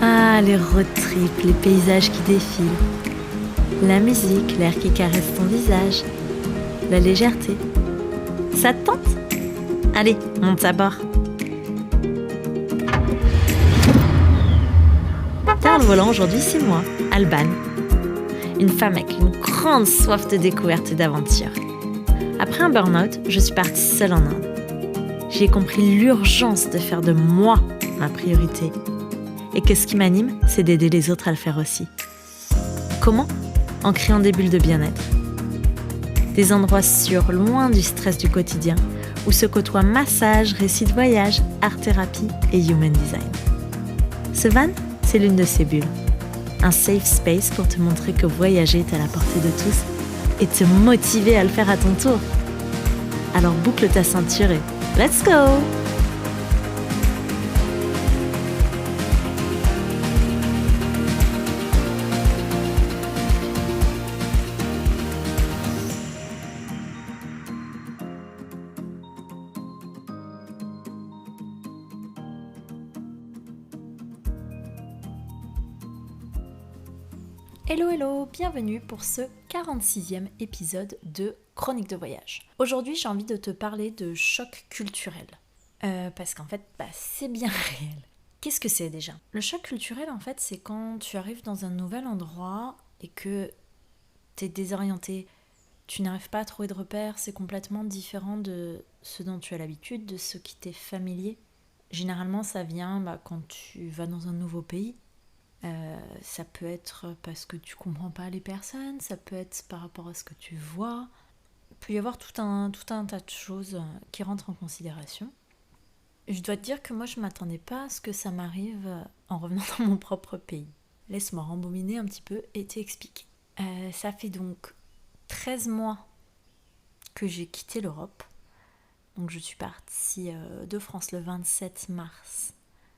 Ah, les road trips, les paysages qui défilent. La musique, l'air qui caresse ton visage. La légèreté. Ça te tente ? Allez, monte à bord. Derrière le volant, aujourd'hui, c'est moi, Alban. Une femme avec une grande soif de découverte et d'aventure. Après un burn-out, je suis partie seule en Inde. J'ai compris l'urgence de faire de moi ma priorité. Et que ce qui m'anime, c'est d'aider les autres à le faire aussi. Comment ? En créant des bulles de bien-être. Des endroits sûrs, loin du stress du quotidien, où se côtoient massage, récits de voyage, art-thérapie et human design. Ce van, c'est l'une de ces bulles. Un safe space pour te montrer que voyager est à la portée de tous et te motiver à le faire à ton tour. Alors boucle ta ceinture et let's go! Hello hello, bienvenue pour ce 46e épisode de Chronique de voyage. Aujourd'hui j'ai envie de te parler de choc culturel. Parce qu'en fait, c'est bien réel. Qu'est-ce que c'est déjà ? Le choc culturel en fait c'est quand tu arrives dans un nouvel endroit et que t'es désorienté, tu n'arrives pas à trouver de repères, c'est complètement différent de ce dont tu as l'habitude, de ce qui t'est familier. Généralement ça vient quand tu vas dans un nouveau pays. Ça peut être parce que tu comprends pas les personnes, ça peut être par rapport à ce que tu vois. Il peut y avoir tout un tas de choses qui rentrent en considération. Je dois te dire que moi je m'attendais pas à ce que ça m'arrive en revenant dans mon propre pays. Laisse-moi rembobiner un petit peu et t'expliquer. Ça fait donc 13 mois que j'ai quitté l'Europe. Donc je suis partie de France le 27 mars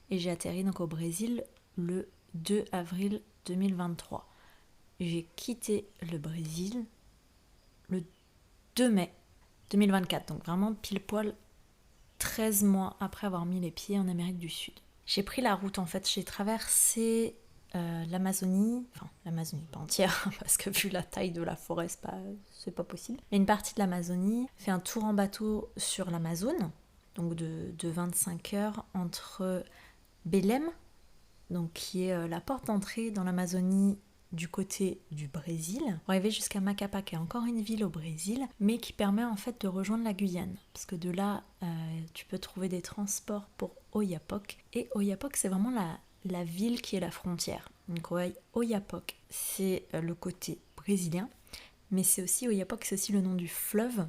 et j'ai atterri donc au Brésil le 2 avril 2023. J'ai quitté le Brésil le 2 mai 2024, donc vraiment pile poil 13 mois après avoir mis les pieds en Amérique du Sud. J'ai pris la route en fait, j'ai traversé l'Amazonie, enfin l'Amazonie pas entière, parce que vu la taille de la forêt, c'est pas possible. Mais une partie de l'Amazonie, fait un tour en bateau sur l'Amazone, donc de 25 heures entre Belém, donc qui est la porte d'entrée dans l'Amazonie du côté du Brésil, pour arriver jusqu'à Macapá, qui est encore une ville au Brésil, mais qui permet en fait de rejoindre la Guyane, parce que de là, tu peux trouver des transports pour Oiapoque, et Oiapoque, c'est vraiment la ville qui est la frontière. Donc Oiapoque, c'est le côté brésilien, mais c'est aussi Oiapoque, c'est aussi le nom du fleuve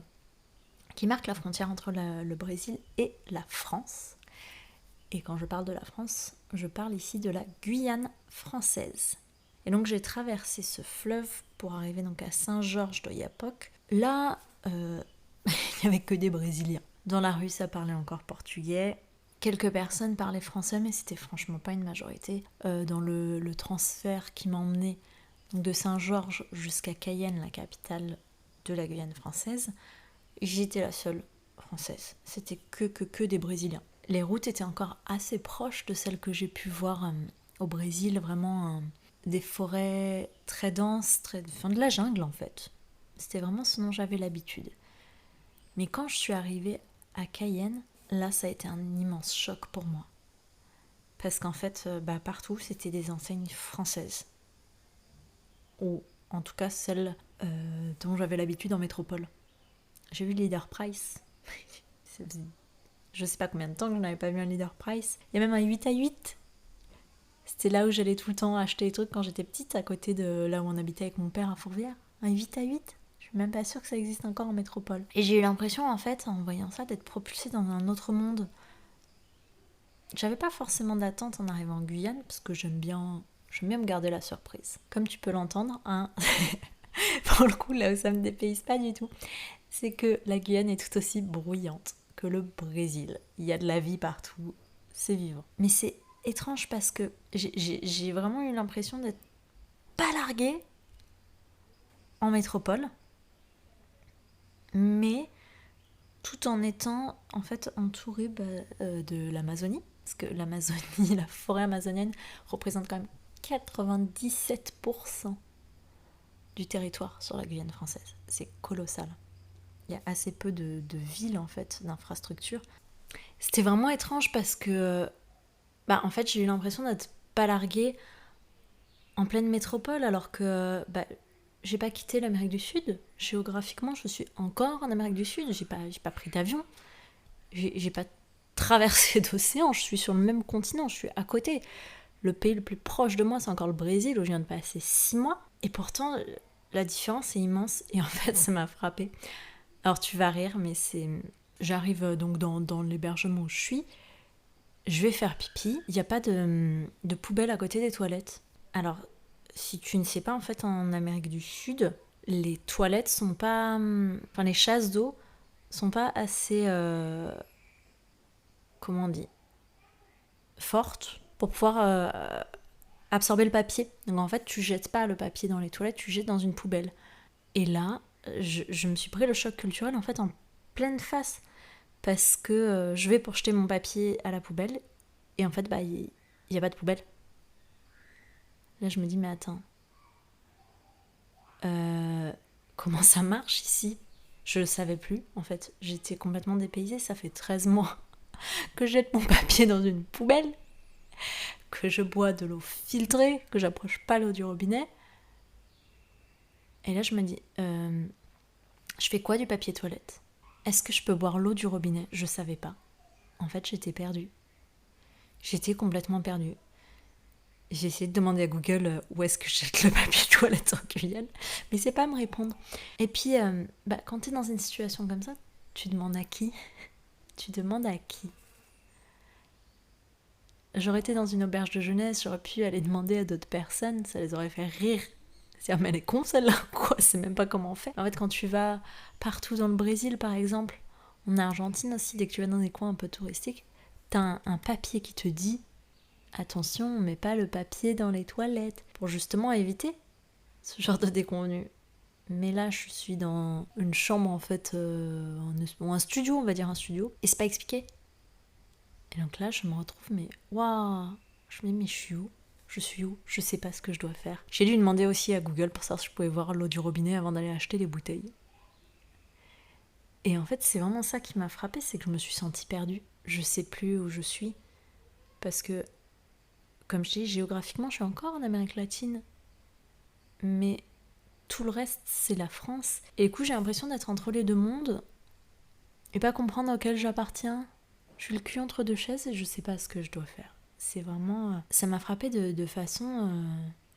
qui marque la frontière entre le Brésil et la France. Et quand je parle de la France, je parle ici de la Guyane française. Et donc j'ai traversé ce fleuve pour arriver donc à Saint-Georges d'Oiapoque. Là, il n'y avait que des Brésiliens. Dans la rue, ça parlait encore portugais. Quelques personnes parlaient français, mais c'était franchement pas une majorité. Dans le transfert qui m'emmenait donc de Saint-Georges jusqu'à Cayenne, la capitale de la Guyane française, j'étais la seule française. C'était que des Brésiliens. Les routes étaient encore assez proches de celles que j'ai pu voir au Brésil, vraiment des forêts très denses, de la jungle en fait. C'était vraiment ce dont j'avais l'habitude. Mais quand je suis arrivée à Cayenne, là ça a été un immense choc pour moi. Parce qu'en fait, partout c'était des enseignes françaises. Ou en tout cas celles dont j'avais l'habitude en métropole. J'ai vu Leader Price. Je sais pas combien de temps que je n'avais pas vu un Leader Price. Il y a même un 8x8. C'était là où j'allais tout le temps acheter des trucs quand j'étais petite, à côté de là où on habitait avec mon père à Fourvière. Un 8x8 ? Je suis même pas sûre que ça existe encore en métropole. Et j'ai eu l'impression, en fait, en voyant ça, d'être propulsée dans un autre monde. J'avais pas forcément d'attente en arrivant en Guyane, parce que j'aime bien me garder la surprise. Comme tu peux l'entendre, hein. Pour le coup, là où ça me dépayse pas du tout, c'est que la Guyane est tout aussi bruyante que le Brésil. Il y a de la vie partout, c'est vivant. Mais c'est étrange parce que j'ai vraiment eu l'impression d'être pas larguée en métropole, mais tout en étant en fait entourée de l'Amazonie. Parce que l'Amazonie, la forêt amazonienne, représente quand même 97% du territoire sur la Guyane française. C'est colossal. Il y a assez peu de villes, en fait, d'infrastructures. C'était vraiment étrange parce que, en fait, j'ai eu l'impression d'être pas larguée en pleine métropole, alors que j'ai pas quitté l'Amérique du Sud. Géographiquement, je suis encore en Amérique du Sud. J'ai pas pris d'avion. J'ai pas traversé d'océan. Je suis sur le même continent. Je suis à côté. Le pays le plus proche de moi, c'est encore le Brésil, où je viens de passer 6 mois. Et pourtant, la différence est immense. Et en fait, ça m'a frappée. Alors, tu vas rire, mais j'arrive donc dans l'hébergement où je suis. Je vais faire pipi. Il n'y a pas de poubelle à côté des toilettes. Alors, si tu ne sais pas, en fait, en Amérique du Sud, les toilettes sont pas... Enfin, les chasses d'eau sont pas assez... comment on dit, fortes pour pouvoir absorber le papier. Donc en fait, tu jettes pas le papier dans les toilettes, tu jettes dans une poubelle. Et là, je me suis pris le choc culturel en fait en pleine face. Parce que je vais pour jeter mon papier à la poubelle et en fait, il n'y a pas de poubelle. Là, je me dis, mais attends, comment ça marche ici ? Je le savais plus, en fait. J'étais complètement dépaysée. Ça fait 13 mois que je jette mon papier dans une poubelle, que je bois de l'eau filtrée, que j'approche pas l'eau du robinet. Et là, je me dis, je fais quoi du papier toilette ? Est-ce que je peux boire l'eau du robinet ? Je savais pas. En fait, j'étais perdue. J'étais complètement perdue. J'ai essayé de demander à Google où est-ce que je jette le papier toilette en Guyane, mais c'est pas à me répondre. Et puis, quand t'es dans une situation comme ça, tu demandes à qui ? Tu demandes à qui ? J'aurais été dans une auberge de jeunesse, j'aurais pu aller demander à d'autres personnes, ça les aurait fait rire. C'est-à-dire, mais elle est con celle-là, quoi, c'est même pas comment on fait. En fait, quand tu vas partout dans le Brésil, par exemple, en Argentine aussi, dès que tu vas dans des coins un peu touristiques, t'as un papier qui te dit attention, on met pas le papier dans les toilettes, pour justement éviter ce genre de déconvenue. Mais là, je suis dans une chambre, en fait, ou un studio, on va dire un studio, et c'est pas expliqué. Et donc là, je me retrouve, mais waouh, je me dis, mais je suis où ? Je suis où ? Je sais pas ce que je dois faire. J'ai dû demander aussi à Google pour savoir si je pouvais voir l'eau du robinet avant d'aller acheter les bouteilles. Et en fait, c'est vraiment ça qui m'a frappée, c'est que je me suis sentie perdue. Je sais plus où je suis. Parce que, comme je dis, géographiquement, je suis encore en Amérique latine. Mais tout le reste, c'est la France. Et du coup, j'ai l'impression d'être entre les deux mondes et pas comprendre auquel j'appartiens. Je suis le cul entre deux chaises et je sais pas ce que je dois faire. C'est vraiment... ça m'a frappée de façon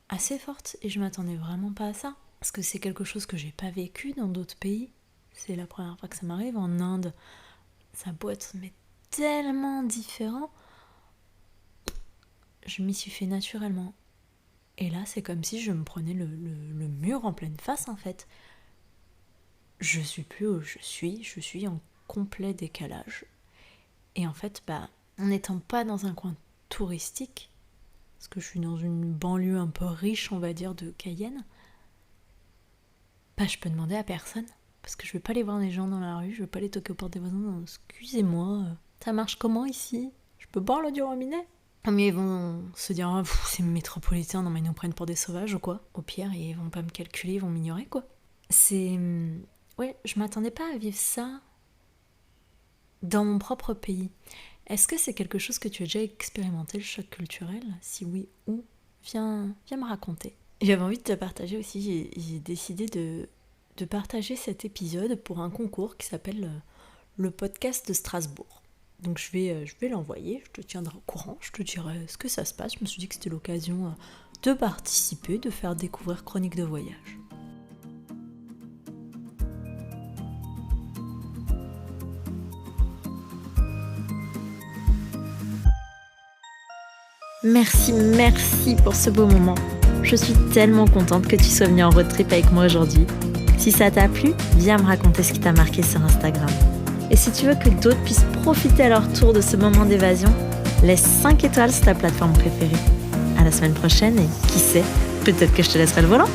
assez forte et je m'attendais vraiment pas à ça. Parce que c'est quelque chose que j'ai pas vécu dans d'autres pays. C'est la première fois que ça m'arrive. En Inde, ça peut être mais tellement différent. Je m'y suis fait naturellement. Et là, c'est comme si je me prenais le mur en pleine face, en fait. Je suis plus où je suis en complet décalage. Et en fait, en n'étant pas dans un coin touristique, parce que je suis dans une banlieue un peu riche, on va dire, de Cayenne, je peux demander à personne. Parce que je vais pas aller voir des gens dans la rue, je vais pas aller toquer aux portes des voisins. Non, excusez-moi, ça marche comment ici ? Je peux boire l'eau du robinet ? Mais ils vont se dire, c'est métropolitain, non mais ils nous prennent pour des sauvages ou quoi ? Au pire, ils vont pas me calculer, ils vont m'ignorer quoi. Ouais, je m'attendais pas à vivre ça dans mon propre pays. Est-ce que c'est quelque chose que tu as déjà expérimenté, le choc culturel ? Si oui, où ? Viens me raconter. J'avais envie de te partager aussi, j'ai décidé de partager cet épisode pour un concours qui s'appelle le podcast de Strasbourg. Donc je vais l'envoyer, je te tiendrai au courant, je te dirai ce que ça se passe. Je me suis dit que c'était l'occasion de participer, de faire découvrir Chronique de voyage. Merci pour ce beau moment. Je suis tellement contente que tu sois venue en road trip avec moi aujourd'hui. Si ça t'a plu, viens me raconter ce qui t'a marqué sur Instagram. Et si tu veux que d'autres puissent profiter à leur tour de ce moment d'évasion, laisse 5 étoiles sur ta plateforme préférée. À la semaine prochaine et qui sait, peut-être que je te laisserai le volant.